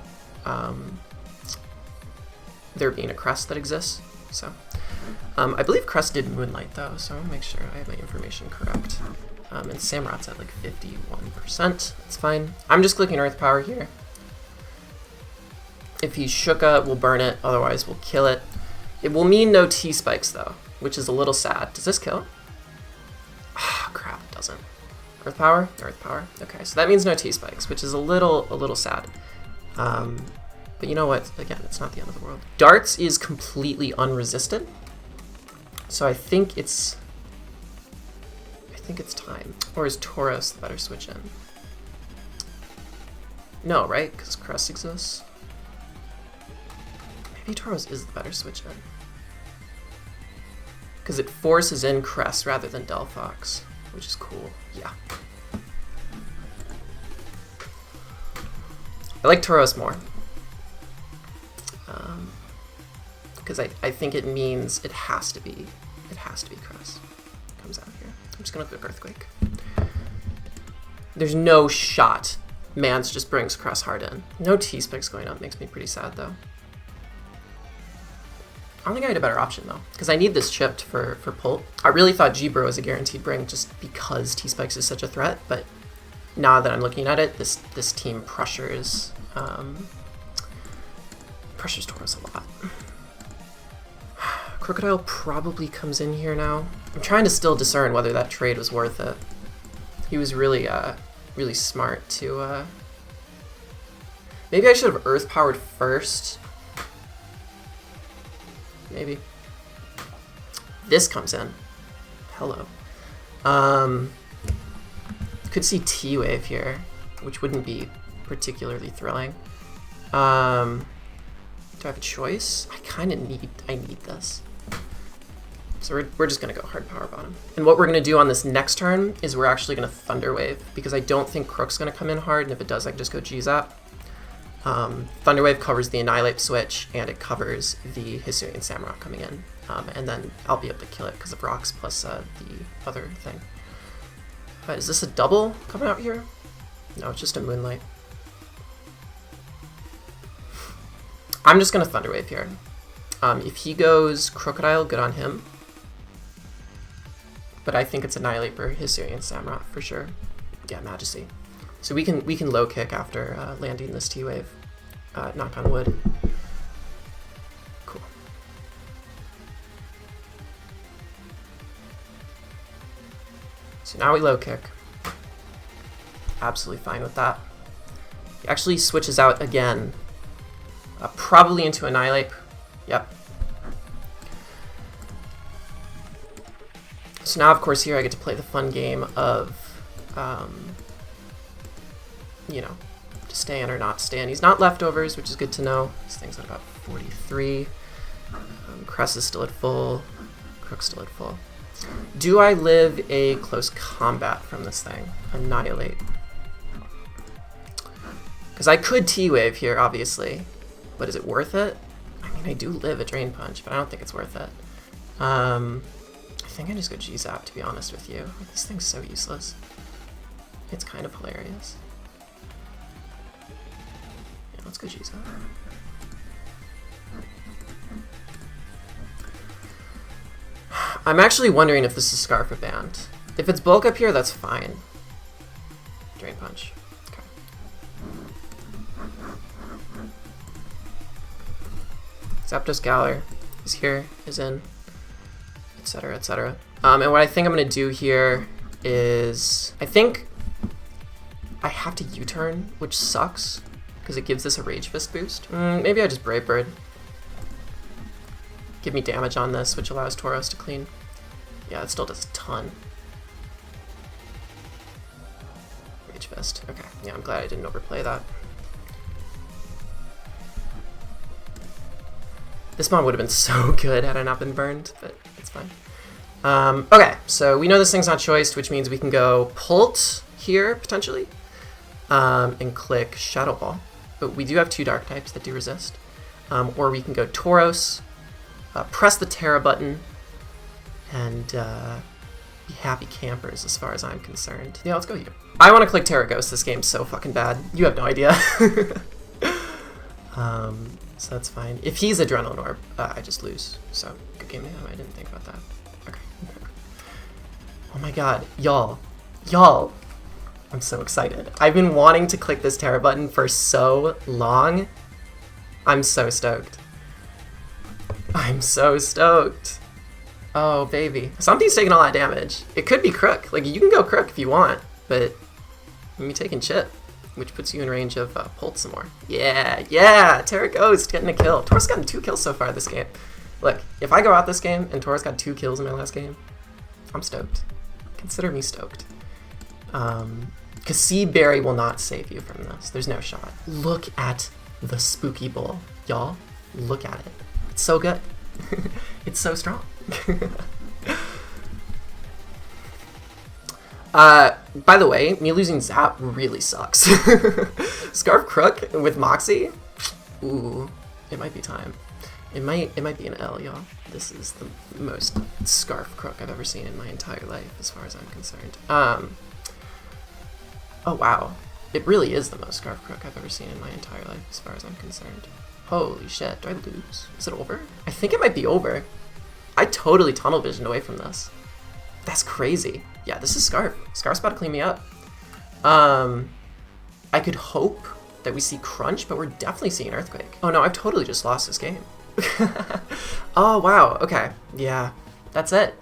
Speaker 1: there being a Crest that exists. So I believe Crest did Moonlight though, so I want to make sure I have my information correct. And Samurott's at like 51%. That's fine. I'm just clicking Earth Power here. If he's Shuka, we'll burn it. Otherwise, we'll kill it. It will mean no T-Spikes, though, which is a little sad. Does this kill? Ah, crap, it doesn't. Earth Power? Earth Power. Okay, so that means no T-Spikes, which is a little sad. But you know what? Again, it's not the end of the world. Darts is completely unresisted. So I think it's time. Or is TAUROS the better switch in? No, right? Because Crest exists. Maybe TAUROS is the better switch in. Because it forces in Crest rather than Delphox, which is cool. Yeah. I like TAUROS more. Because I think it means it has to be Cress. Comes out here. I'm just gonna click Earthquake. There's no shot Mance just brings Cress hard in. No T-Specs going up makes me pretty sad though. I don't think I had a better option though, because I need this chipped for Pult. I really thought G-Bro was a guaranteed bring just because T-Specs is such a threat, but now that I'm looking at it, this team pressures TAUROS a lot. Crocodile probably comes in here now. I'm trying to still discern whether that trade was worth it. He was really really smart to maybe I should have earth powered first. Maybe. This comes in. Hello. Could see T-Wave here, which wouldn't be particularly thrilling. Do I have a choice? I need this. So we're just gonna go hard power bottom. And what we're gonna do on this next turn is we're actually gonna Thunder Wave, because I don't think Crook's gonna come in hard, and if it does, I can just go G-Zap. Thunder Wave covers the Annihilate switch, and it covers the Hisuian Samrock coming in. And then I'll be able to kill it because of rocks plus the other thing. Is this a double coming out here? No, it's just a Moonlight. I'm just gonna Thunder Wave here. If he goes Crocodile, good on him. But I think it's Annihilate for Hisuian Samrock for sure. Yeah, Majesty. So we can low kick after landing this T-Wave. Knock on wood. Cool. So now we low kick. Absolutely fine with that. He actually switches out again. Probably into Annihilate. Yep. So now, of course, here I get to play the fun game of, you know, to stay in or not stay in. He's not leftovers, which is good to know. This thing's at about 43. Cress is still at full. Crook's still at full. Do I live a close combat from this thing? Annihilate. Because I could T-Wave here, obviously. But is it worth it? I mean, I do live a Drain Punch, but I don't think it's worth it. I think I just go G-Zap, to be honest with you. This thing's so useless. It's kind of hilarious. Yeah, let's go G-Zap. I'm actually wondering if this is Scarf or Band. If it's bulk up here, that's fine. Drain Punch. Okay. Zapdos Galar is here, is in, etc., etc. And what I think I'm going to do here is, I think I have to U-turn, which sucks, because it gives this a Rage Fist boost. Maybe I just Brave Bird. Give me damage on this, which allows TAUROS to clean. Yeah, it still does a ton. Rage Fist. Okay, yeah, I'm glad I didn't overplay that. This mod would have been so good had I not been burned, but it's fine. Okay, so we know this thing's not choiced, which means we can go Pult here, potentially, and click Shadow Ball. But we do have two Dark types that do resist. Or we can go TAUROS, press the TERA button, and be happy campers as far as I'm concerned. Yeah, let's go here. I want to click TERA Ghost. This game's so fucking bad. You have no idea. So that's fine. If he's Adrenaline Orb, I just lose. So, good game to him. I didn't think about that. Okay. Oh my god. Y'all. I'm so excited. I've been wanting to click this TERA button for so long. I'm so stoked. I'm so stoked. Oh, baby. Something's taking a lot of damage. It could be Crook. Like, you can go Crook if you want, but me taking Chip, which puts you in range of Pult some more. Yeah, TERA Ghost getting a kill. TAUROS gotten 2 kills so far this game. Look, if I go out this game and TAUROS got 2 kills in my last game, I'm stoked. Consider me stoked. Because Sea Berry will not save you from this. There's no shot. Look at the Spooky Bowl, y'all. Look at it. It's so good. It's so strong. By the way, me losing Zap really sucks. Scarf Crook with Moxie? Ooh, it might be time. It might be an L, y'all. This is the most Scarf Crook I've ever seen in my entire life, as far as I'm concerned. Oh wow. It really is the most Scarf Crook I've ever seen in my entire life, as far as I'm concerned. Holy shit, do I lose? Is it over? I think it might be over. I totally tunnel visioned away from this. That's crazy. Yeah, this is Scarf. Scarf's about to clean me up. I could hope that we see Crunch, but we're definitely seeing Earthquake. Oh no, I've totally just lost this game. Oh wow, okay. Yeah, that's it.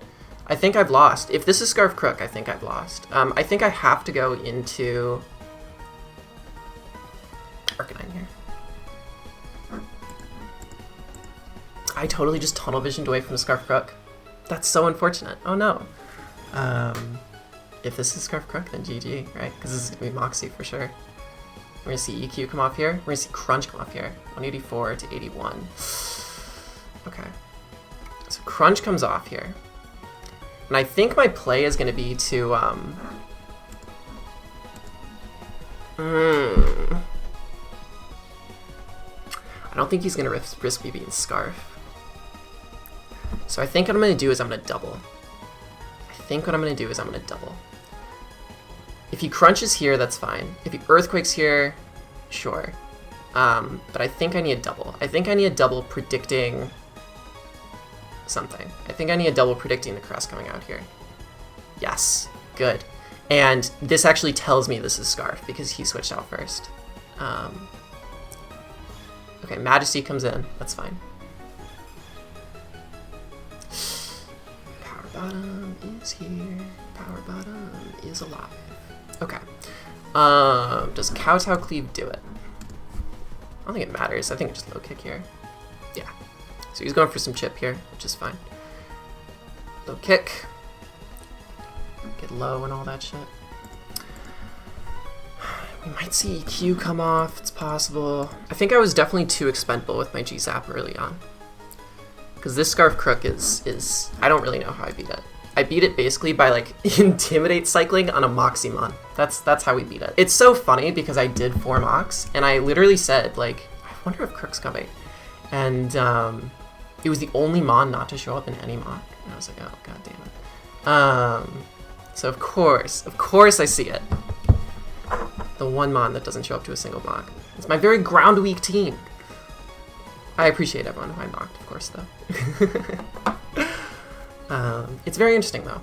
Speaker 1: I think I've lost. If this is Scarf Crook, I think I've lost. I think I have to go into Arcanine here. I totally just tunnel visioned away from Scarf Crook. That's so unfortunate. Oh no. If this is Scarf Crook, then GG, right? Because this is gonna be Moxie for sure. We're gonna see EQ come off here. We're gonna see Crunch come off here. 184 to 81. Okay. So Crunch comes off here. And I think my play is gonna be to, I don't think he's gonna risk me being Scarf. So I think what I'm gonna do is I'm gonna double. If he Crunches here, that's fine. If he Earthquakes here, sure. But I think I need a double. I think I need a double predicting something. I think I need a double predicting the Crest coming out here. Yes, good. And this actually tells me this is Scarf because he switched out first. Okay, Majesty comes in, that's fine. Power Bottom is here. Power Bottom is alive. Okay. Does Kowtow Cleave do it? I don't think it matters. I think it's just low kick here. Yeah. So he's going for some chip here, which is fine. Low kick. Get low and all that shit. We might see EQ come off. It's possible. I think I was definitely too expendable with my G-Zap early on. Because this Scarf Crook is... I don't really know how I beat it. I beat it basically by like Intimidate cycling on a Moximon. That's how we beat it. It's so funny because I did 4 Mox and I literally said like, I wonder if Crook's coming. And it was the only Mon not to show up in any mock. And I was like, oh god damn it. So of course I see it. The one Mon that doesn't show up to a single mock. It's my very ground weak team. I appreciate everyone who I mocked, of course though. It's very interesting though.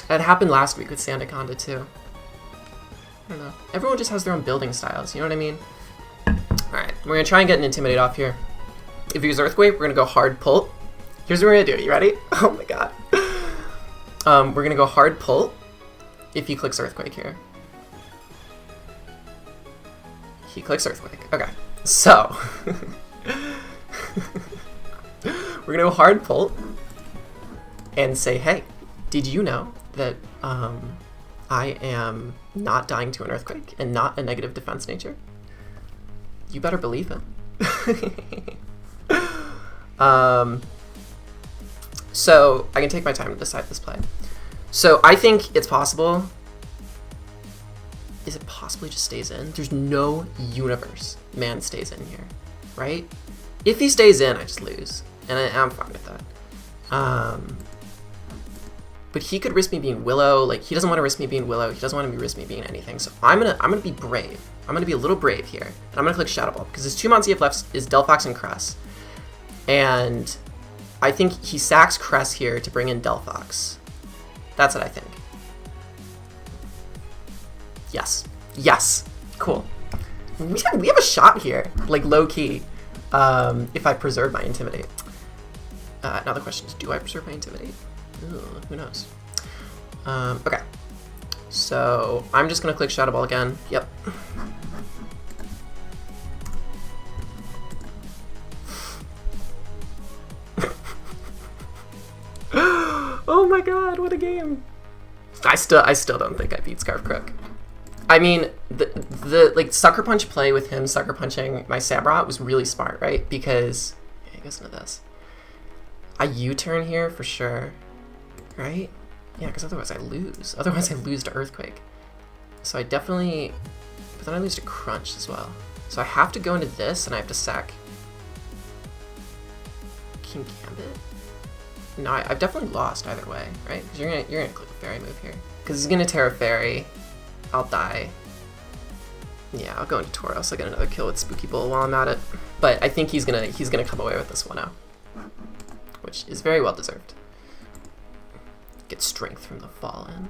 Speaker 1: That happened last week with Sandaconda too. I don't know. Everyone just has their own building styles, you know what I mean? Alright, we're gonna try and get an Intimidate off here. If you use Earthquake, we're gonna go hard pull. Here's what we're gonna do. You ready? Oh my god. We're gonna go hard pull if he clicks Earthquake here. He clicks Earthquake. Okay. So we're gonna go hard pull and say, hey, did you know that I am not dying to an Earthquake and not a negative defense nature? You better believe it. So I can take my time to decide this play. So I think it's possible. Is it possible he just stays in? There's no universe man stays in here, right? If he stays in, I just lose, and I'm fine with that. But he could risk me being Willow. Like he doesn't want to risk me being Willow. He doesn't want to risk me being anything. So I'm gonna be brave. I'm gonna be a little brave here, and I'm gonna click Shadow Ball because his 2 mons he have left is Delphox and Cress, and I think he sacks Cress here to bring in Delphox. That's what I think. Yes. Yes. Cool. We have a shot here, like low key. If I preserve my Intimidate. Now the question is, do I preserve my Intimidate? Ooh, who knows? Okay. So I'm just gonna click Shadow Ball again. Yep. Oh my god, what a game! I still don't think I beat Scarf Crook. I mean, the like sucker punch play with him sucker punching my Samurott was really smart, right? Because yeah, listen to this. I U-turn here for sure, right? Yeah, because otherwise I lose. Otherwise I lose to Earthquake. So I definitely. But then I lose to Crunch as well. So I have to go into this, and I have to sack King Gambit. No, I've definitely lost either way, right? Because you're gonna click a fairy move here. Because he's gonna TERA fairy. I'll die. Yeah, I'll go into TAUROS. I'll get another kill with Spooky Bull while I'm at it. But I think he's gonna come away with this 1-0, which is very well deserved. Get strength from the Fallen.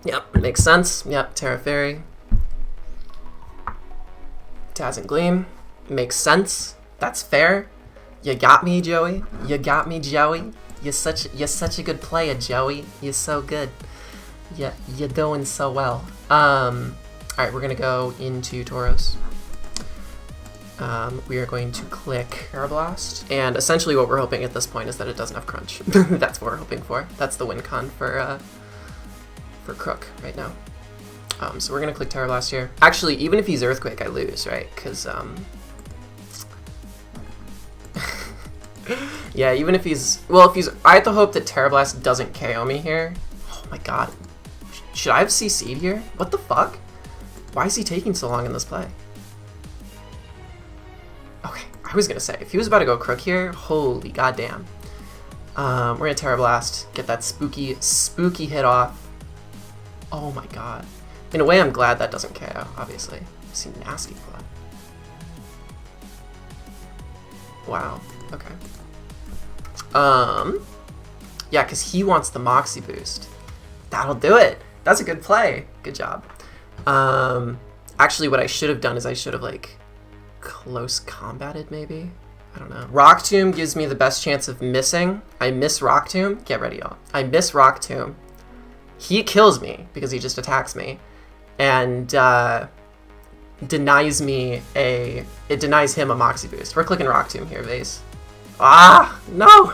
Speaker 1: Yep, makes sense. Yep, TERA fairy. Dazzling Gleam. Makes sense. That's fair. You got me, Joey. You got me, Joey. You're such a good player, Joey. You're so good. Yeah, you're doing so well. Alright, we're gonna go into TAUROS. We are going to click Aeroblast. And essentially what we're hoping at this point is that it doesn't have Crunch. That's what we're hoping for. That's the win con for Crook right now. So we're gonna click Aeroblast here. Actually, even if he's Earthquake, I lose, right? Because yeah, even if he's... Well, if he's... I have to hope that TERA Blast doesn't KO me here. Oh my god. Should I have CC'd here? What the fuck? Why is he taking so long in this play? Okay, I was gonna say, if he was about to go Crook here, holy goddamn. We're gonna TERA Blast, get that spooky hit off. Oh my god. In a way, I'm glad that doesn't KO, obviously. I see nasty blood. Wow, okay. Yeah, because he wants the Moxie boost. That'll do it. That's a good play. Good job. Actually, what I should have done is I should have, like, close combated, maybe? I don't know. Rock Tomb gives me the best chance of missing. I miss Rock Tomb. Get ready, y'all. I miss Rock Tomb. He kills me because he just attacks me. And, denies me a... It denies him a Moxie boost. We're clicking Rock Tomb here, Vase. Ah! No!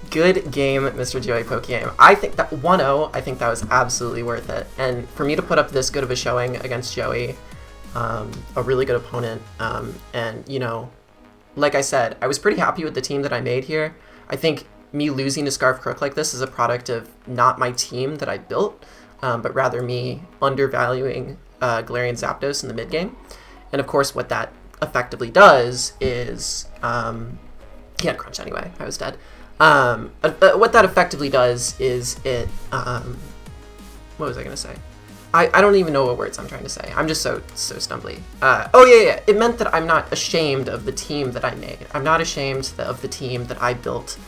Speaker 1: Good game, Mr. Joey PokeaimMD. I think that 1-0, I think that was absolutely worth it. And for me to put up this good of a showing against Joey, a really good opponent, and, you know, like I said, I was pretty happy with the team that I made here. I think me losing to Scarf Crook like this is a product of not my team that I built, but rather me undervaluing Galarian Zapdos in the mid game. And of course, what that effectively does is, he had Crunch anyway, I was dead. What that effectively does is it, what was I gonna say? I don't even know what words I'm trying to say. I'm just so stumbly. Oh yeah, it meant that I'm not ashamed of the team that I made. I'm not ashamed of the team that I built.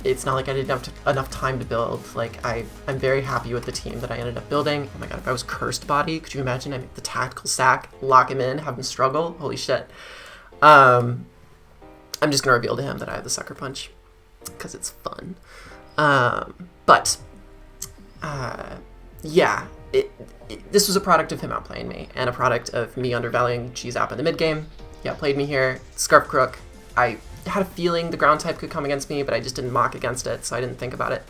Speaker 1: It's not like I didn't have enough time to build. Like, I'm very happy with the team that I ended up building. Oh my god, if I was Cursed Body, could you imagine? I make the tactical sack, lock him in, have him struggle. Holy shit. I'm just gonna reveal to him that I have the Sucker Punch, because it's fun. Yeah, this was a product of him outplaying me, and a product of me undervaluing G-Zap in the mid game. He outplayed me here. Scarf Crook, I had a feeling the ground type could come against me, but I just didn't mock against it, so I didn't think about it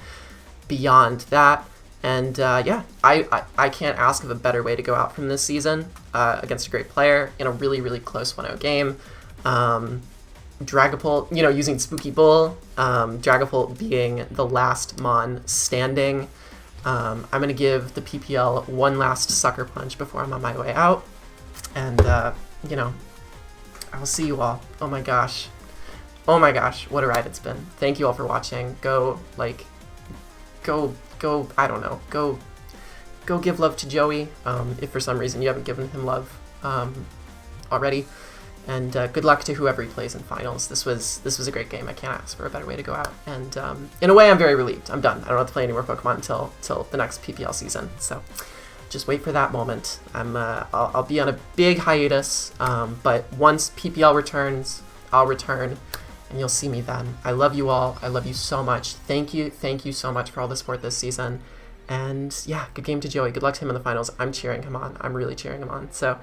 Speaker 1: beyond that. And yeah, I can't ask of a better way to go out from this season against a great player in a really, really close 1-0 game. Dragapult, you know, using Spooky Bull, Dragapult being the last Mon standing. I'm going to give the PPL one last Sucker Punch before I'm on my way out. And, you know, I will see you all. Oh my gosh. Oh my gosh, what a ride it's been. Thank you all for watching. Go, like, go, I don't know, go give love to Joey, if for some reason you haven't given him love already. And good luck to whoever he plays in finals. This was a great game. I can't ask for a better way to go out. And in a way, I'm very relieved. I'm done. I don't have to play any more Pokemon until the next PPL season. So just wait for that moment. I'll be on a big hiatus. But once PPL returns, I'll return, and you'll see me then. I love you all. I love you so much. Thank you so much for all the support this season. And yeah, good game to Joey. Good luck to him in the finals. I'm cheering him on. I'm really cheering him on. So.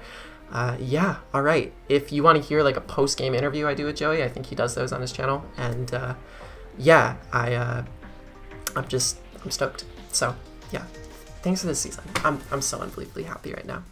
Speaker 1: Yeah, all right. If you want to hear like a post-game interview I do with Joey, I think he does those on his channel. And yeah, I'm stoked. So yeah, thanks for this season. I'm so unbelievably happy right now.